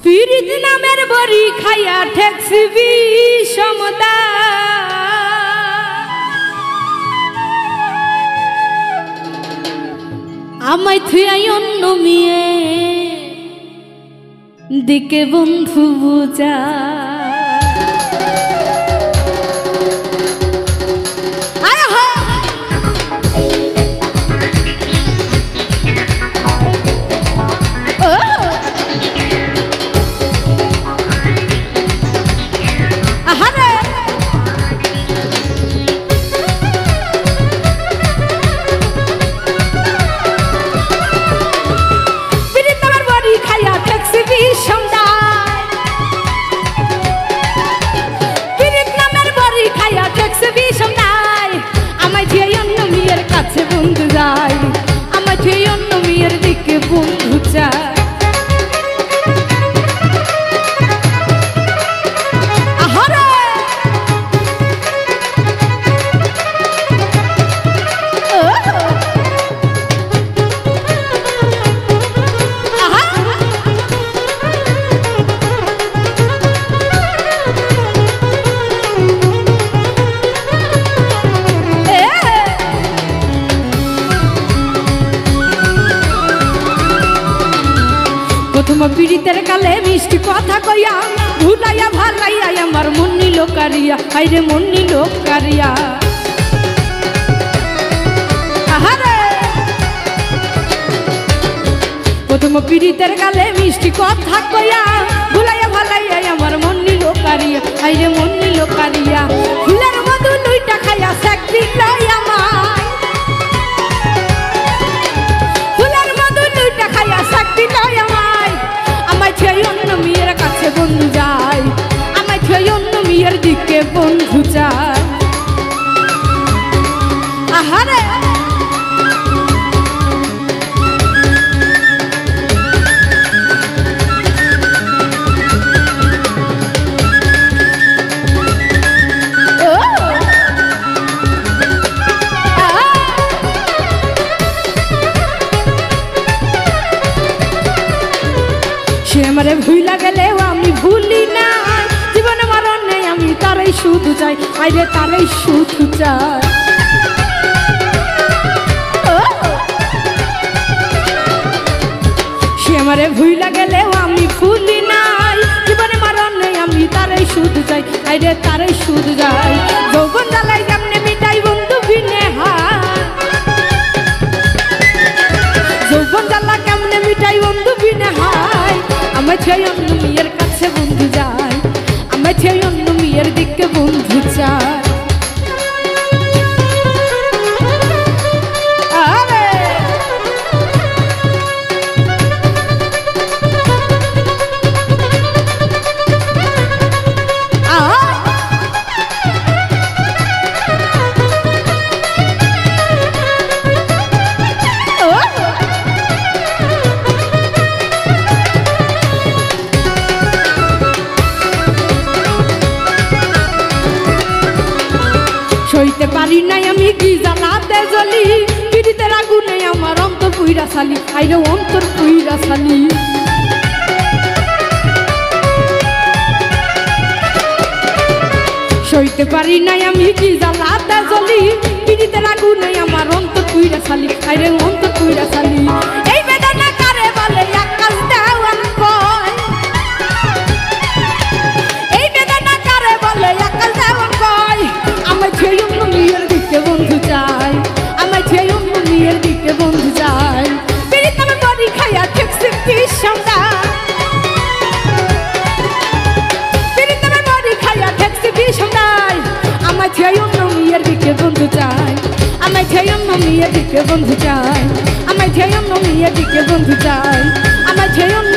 পীড়িত নামের বড়ি খাইয়া ঠেকছি বিষমতা আমায় থুয়াই অন্য মেয়ে দিকে বন্ধু বুঝা প্রথম পীড়িতের কালে মিষ্টি কথা কইয়া ভুলাইয়া ভালাইয়া আমার মন নিল কারিয়া হাইরে মন নিল কারিয়া প্রথম পীড়িতের কালে মিষ্টি কথা কইয়া ভুলাইয়া ভালাইয়া আমার মন নিল কারিয়া হাইরে মন নিল কারিয়া ফুলের মধু লইটা খাইয়া চাকরি লই আমার ফুলের মধু লইটা খাইয়া চাকরি লই আমার আমায় ছেড়ে অন্য মেয়ের কাছে বন্ধু যায় আমায় ছেড়ে অন্য মেয়ের দিকে বন্ধু যায় আহারে সে আমারে ভুইলা গেলেও আমি ভুলি না জীবনে মরণে আমি তারই শুধু চাই আইরে তারই শুধু চাই সে আমারে ভুইলা গেলেও আমি ভুলি নাই জীবনে মরণে আমি তারই শুধু চাই আইরে তারই শুধু যাই যৌবন জ্বালাই কেমনে মিটাই বন্ধু বিনে হায় যৌবন জ্বালা কেমনে মিটাই বন্ধু বিনে হায় আমায় ছেড়ে অন্য মেয়ের কাছে বন্ধু যায় আমায় ছেড়ে অন্য মেয়ের দিকে বন্ধু চায় সইতে পারি নাই আমি কি জ্বালাতে জ্বলি পীড়িতের আগুনে আমার অন্তর পুইরা সালি আইরে অন্তর পুইরা সালি সইতে পারি নাই আমি কি জ্বালাতে জ্বলি পীড়িতের আগুনে আমার অন্তর পুইরা সালি আইরে অন্তর পুইরা সালি এই বেদনা কারে বলে আকাশ দেওয়ান কয় এই বেদনা কারে বলে আকাশ দেওয়ান কয় আমায় ছেড়ে অন্য মেয়ের দিকে বন্ধু চাই আমায় ছেড়ে অন্য মেয়ের দিকে বন্ধু চাই পীড়িত আমার বড়ি খাইয়া ঠেকছি বিষমতা পীড়িত আমার বড়ি খাইয়া ঠেকছি বিষমতায় আমায় ছেড়ে অন্য মেয়ের দিকে বন্ধু চাই আমায় ছেড়ে অন্য মেয়ের দিকে বন্ধু চাই আমায় ছেড়ে অন্য মেয়ের দিকে বন্ধু চাই আমায় ছেড়ে অন্য